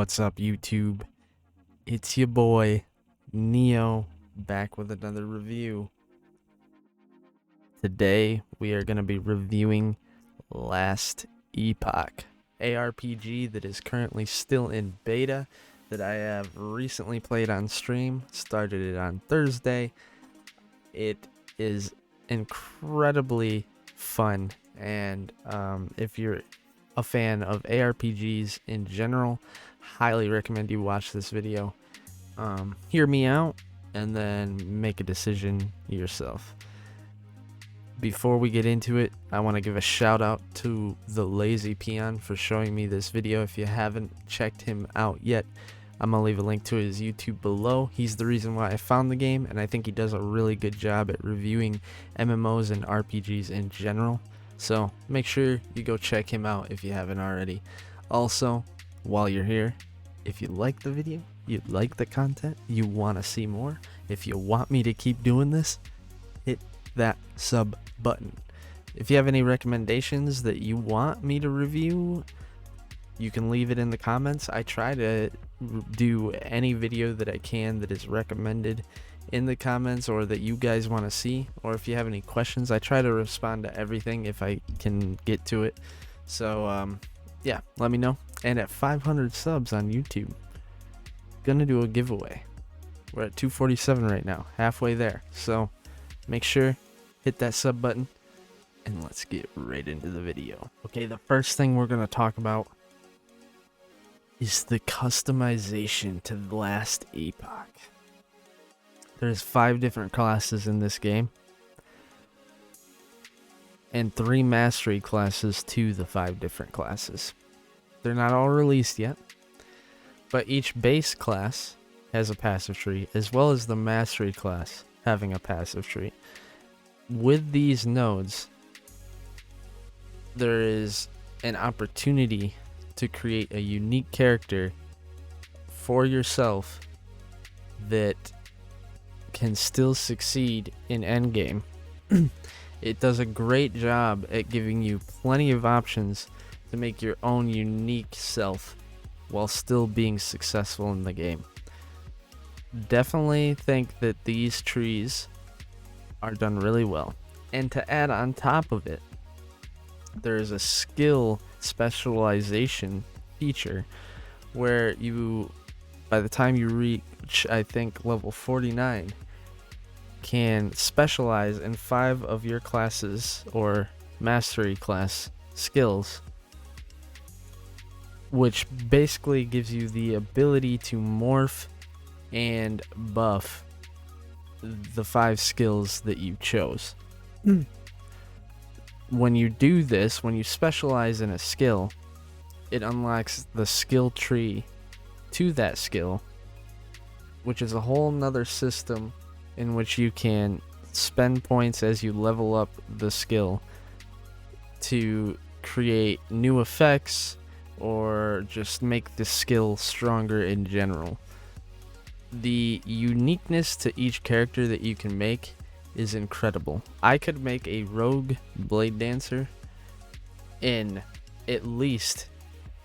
What's up, YouTube? It's your boy, Neo, back with another review. Today, we are going to be reviewing Last Epoch, ARPG that is currently still in beta, that I have recently played on stream, started it on Thursday. It is incredibly fun, and if you're a fan of ARPGs in general, highly recommend you watch this video. Hear me out and then make a decision yourself. Before we get into it, I want to give a shout out to the Lazy Peon for showing me this video. If you haven't checked him out yet, I'm gonna leave a link to his YouTube below. He's the reason why I found the game, and I think he does a really good job at reviewing MMOs and RPGs in general. So make sure you go check him out if you haven't already. Also, while you're here, if you like the video, you like the content, you want to see more, if you want me to keep doing this, hit that sub button. If you have any recommendations that you want me to review, you can leave it in the comments. I try to do any video that I can that is recommended in the comments or that you guys want to see, or if you have any questions, I try to respond to everything if I can get to it. So yeah, let me know. And at 500 subs on YouTube, gonna do a giveaway. We're at 247 right now, halfway there. So make sure, hit that sub button, and let's get right into the video. Okay, the first thing we're gonna talk about is the customization to the Last Epoch. There's 5 different classes in this game, and 3 mastery classes to the 5 different classes. They're not all released yet, but each base class has a passive tree, as well as the mastery class having a passive tree. With these nodes, there is an opportunity to create a unique character for yourself that can still succeed in endgame. It does a great job at giving you plenty of options to make your own unique self while still being successful in the game. Definitely think that these trees are done really well. And to add on top of it, there is a skill specialization feature where you, by the time you reach, I think, level 49, can specialize in 5 of your classes or mastery class skills, which basically gives you the ability to morph and buff the 5 skills that you chose. When you do this, when you specialize in a skill, it unlocks the skill tree to that skill, which is a whole nother system in which you can spend points as you level up the skill to create new effects or just make the skill stronger in general. The uniqueness to each character that you can make is incredible. I could make a rogue blade dancer in at least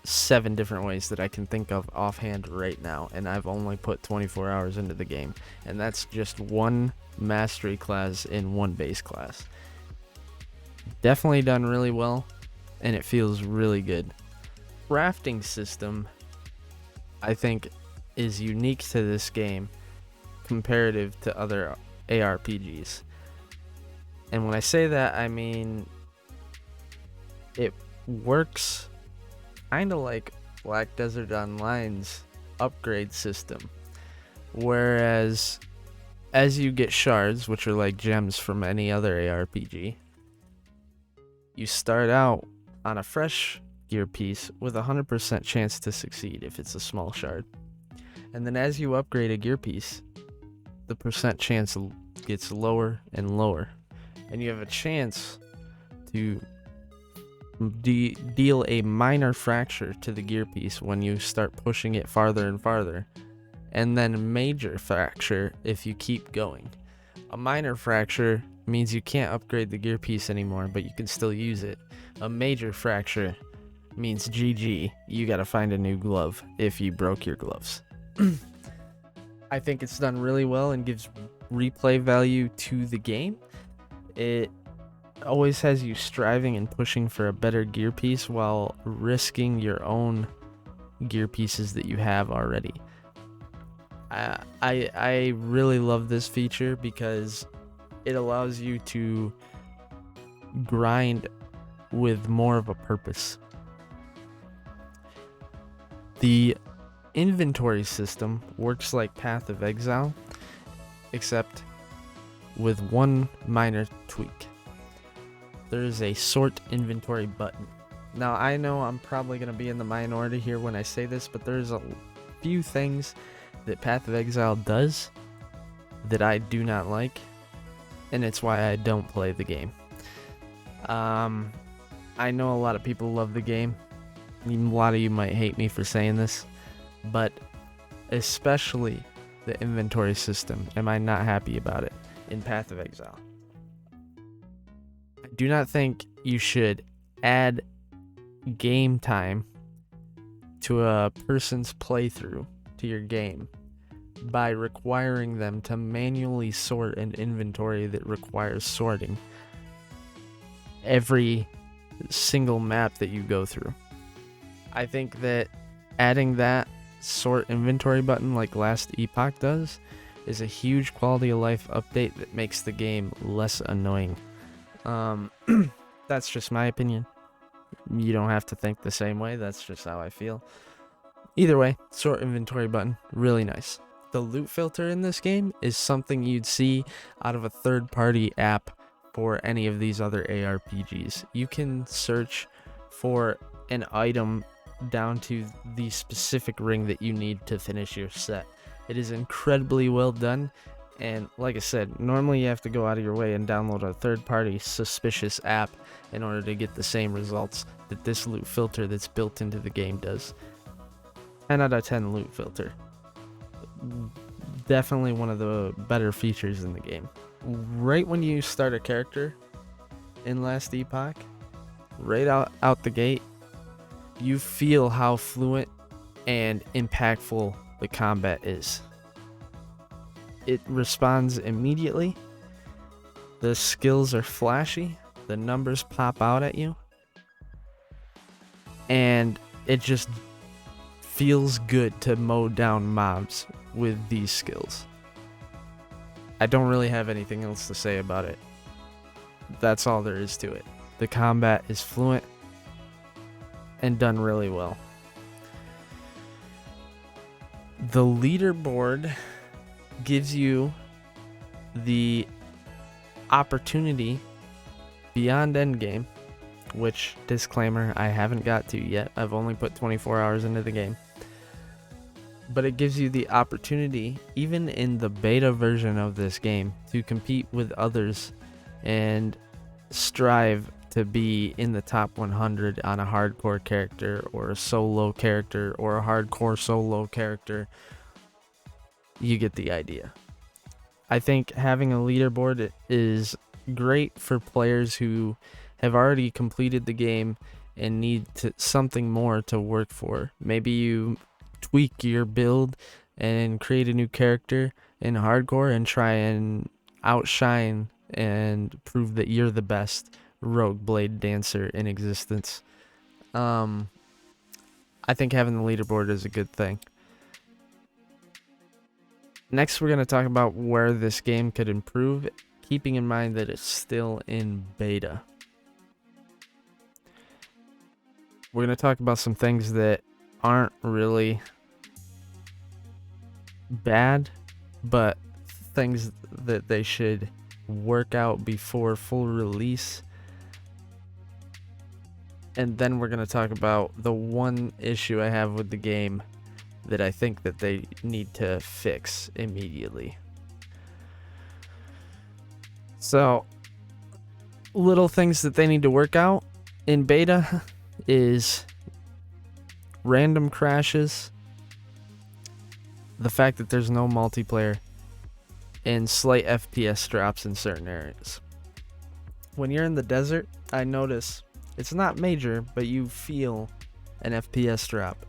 7 different ways that I can think of offhand right now, and I've only put 24 hours into the game, and that's just 1 mastery class in 1 base class. Definitely done really well, and it feels really good. Crafting system, I think, is unique to this game comparative to other ARPGs. And when I say that, I mean it works kind of like Black Desert Online's upgrade system, whereas as you get shards, which are like gems from any other ARPG, you start out on a fresh gear piece with a 100% chance to succeed if it's a small shard, and then as you upgrade a gear piece, the percent chance gets lower and lower, and you have a chance to deal a minor fracture to the gear piece when you start pushing it farther and farther, and then a major fracture if you keep going. A minor fracture means you can't upgrade the gear piece anymore, but you can still use it. A major fracture means GG. You gotta find a new glove if you broke your gloves. I think it's done really well and gives replay value to the game. It always has you striving and pushing for a better gear piece while risking your own gear pieces that you have already. I really love this feature because it allows you to grind with more of a purpose. The inventory system works like Path of Exile, except with one minor tweak. There is a sort inventory button. Now, I know I'm probably going to be in the minority here when I say this, but there's a few things that Path of Exile does that I do not like, and it's why I don't play the game. I know a lot of people love the game. A lot of you might hate me for saying this, but especially the inventory system, am I not happy about it in Path of Exile. I do not think you should add game time to a person's playthrough to your game by requiring them to manually sort an inventory that requires sorting every single map that you go through. I think that adding that sort inventory button like last Epoch does is a huge quality of life update that makes the game less annoying. That's just my opinion. You don't have to think the same way. That's just how I feel. Either way, sort inventory button, really nice. The loot filter in this game is something you'd see out of a third-party app for any of these other ARPGs. You can search for an item down to the specific ring that you need to finish your set. It is incredibly well done, and like I said, normally you have to go out of your way and download a third-party suspicious app in order to get the same results that this loot filter that's built into the game does. 10 out of 10 loot filter. Definitely one of the better features in the game. Right when you start a character in Last Epoch, right out the gate, you feel how fluent and impactful the combat is. It responds immediately. The skills are flashy. The numbers pop out at you. And it just feels good to mow down mobs with these skills. I don't really have anything else to say about it. That's all there is to it. The combat is fluent and done really well. The leaderboard gives you the opportunity beyond endgame, which, disclaimer, I haven't got to yet. I've only put 24 hours into the game. But it gives you the opportunity, even in the beta version of this game, to compete with others and strive to be in the top 100 on a hardcore character or a solo character or a hardcore solo character. You get the idea. I think having a leaderboard is great for players who have already completed the game and need something more to work for. Maybe you tweak your build and create a new character in hardcore and try and outshine and prove that you're the best rogue blade dancer in existence. I think having the leaderboard is a good thing. Next, we're going to talk about where this game could improve, keeping in mind that it's still in beta. We're going to talk about some things that aren't really bad, but things that they should work out before full release. And then we're going to talk about the one issue I have with the game that I think that they need to fix immediately. So, little things that they need to work out in beta is random crashes, the fact that there's no multiplayer, and slight FPS drops in certain areas. When you're in the desert, I notice it's not major, but you feel an FPS drop.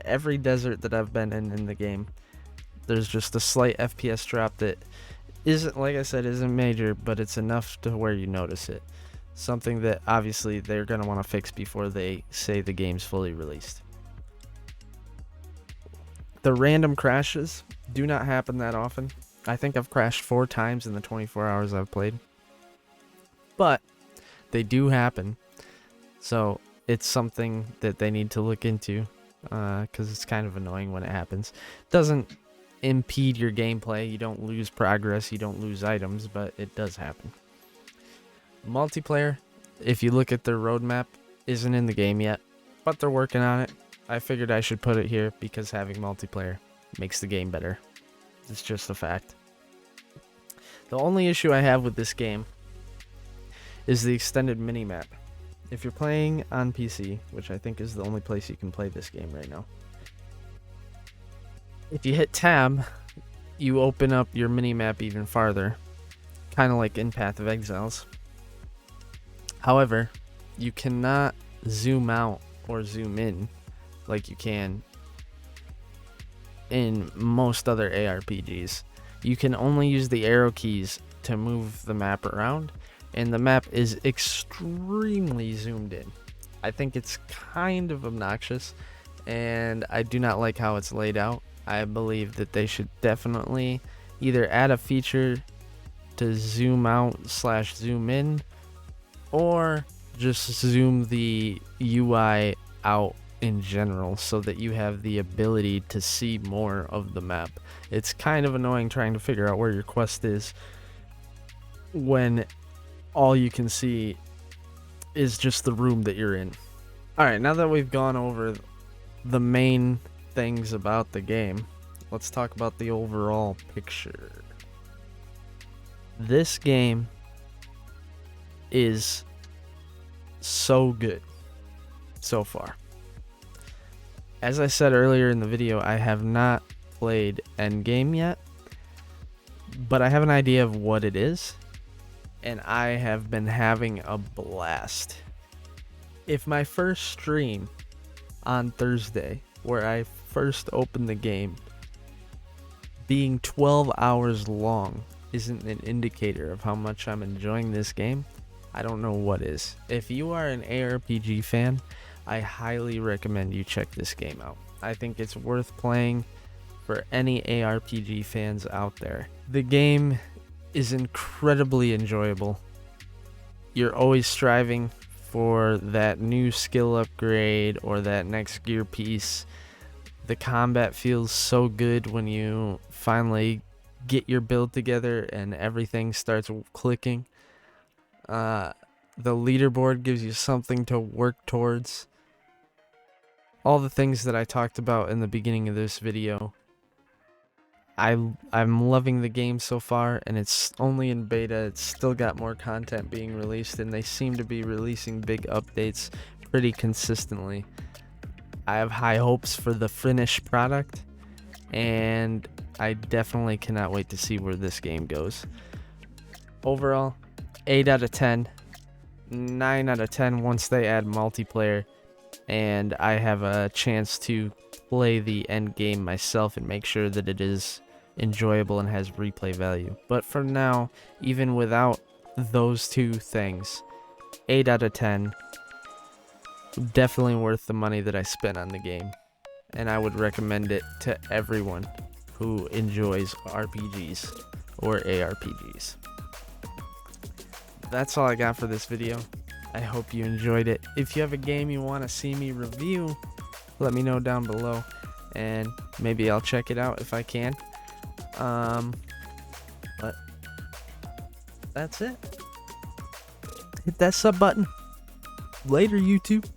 Every desert that I've been in the game, there's just a slight FPS drop that isn't, like I said, isn't major, but it's enough to where you notice it. Something that obviously they're going to want to fix before they say the game's fully released. The random crashes do not happen that often. I think I've crashed 4 times in the 24 hours I've played. But they do happen. So it's something that they need to look into, because it's kind of annoying when it happens. It doesn't impede your gameplay. You don't lose progress. You don't lose items, but it does happen. Multiplayer, if you look at their roadmap, isn't in the game yet, but they're working on it. I figured I should put it here because having multiplayer makes the game better. It's just a fact. The only issue I have with this game is the extended minimap. If you're playing on PC, which I think is the only place you can play this game right now, if you hit tab, you open up your minimap even farther, kind of like in Path of Exiles. However, you cannot zoom out or zoom in like you can in most other ARPGs. You can only use the arrow keys to move the map around, and the map is extremely zoomed in. I think it's kind of obnoxious, and I do not like how it's laid out. I believe that they should definitely either add a feature to zoom out / zoom in, or just zoom the UI out in general so that you have the ability to see more of the map. It's kind of annoying trying to figure out where your quest is when all you can see is just the room that you're in. Alright, now that we've gone over the main things about the game, let's talk about the overall picture. This game is so good so far. As I said earlier in the video, I have not played Endgame yet, but I have an idea of what it is, and I have been having a blast. If my first stream on Thursday, where I first opened the game, being 12 hours long isn't an indicator of how much I'm enjoying this game, I don't know what is. If you are an ARPG fan, I highly recommend you check this game out. I think it's worth playing for any ARPG fans out there. The game is incredibly enjoyable. You're always striving for that new skill upgrade or that next gear piece. The combat feels so good when you finally get your build together and everything starts clicking. The leaderboard gives you something to work towards. All the things that I talked about in the beginning of this video. I'm loving the game so far, and it's only in beta. It's still got more content being released, and they seem to be releasing big updates pretty consistently. I have high hopes for the finished product, and I definitely cannot wait to see where this game goes. Overall, 8 out of 10, 9 out of 10 once they add multiplayer, and I have a chance to play the end game myself and make sure that it is enjoyable and has replay value. But for now, even without those two things, 8 out of 10, definitely worth the money that I spent on the game, and I would recommend it to everyone who enjoys RPGs or ARPGs. That's all I got for this video. I hope you enjoyed it. If you have a game you want to see me review, let me know down below, and maybe I'll check it out if I can. But that's it. Hit that sub button. Later, YouTube.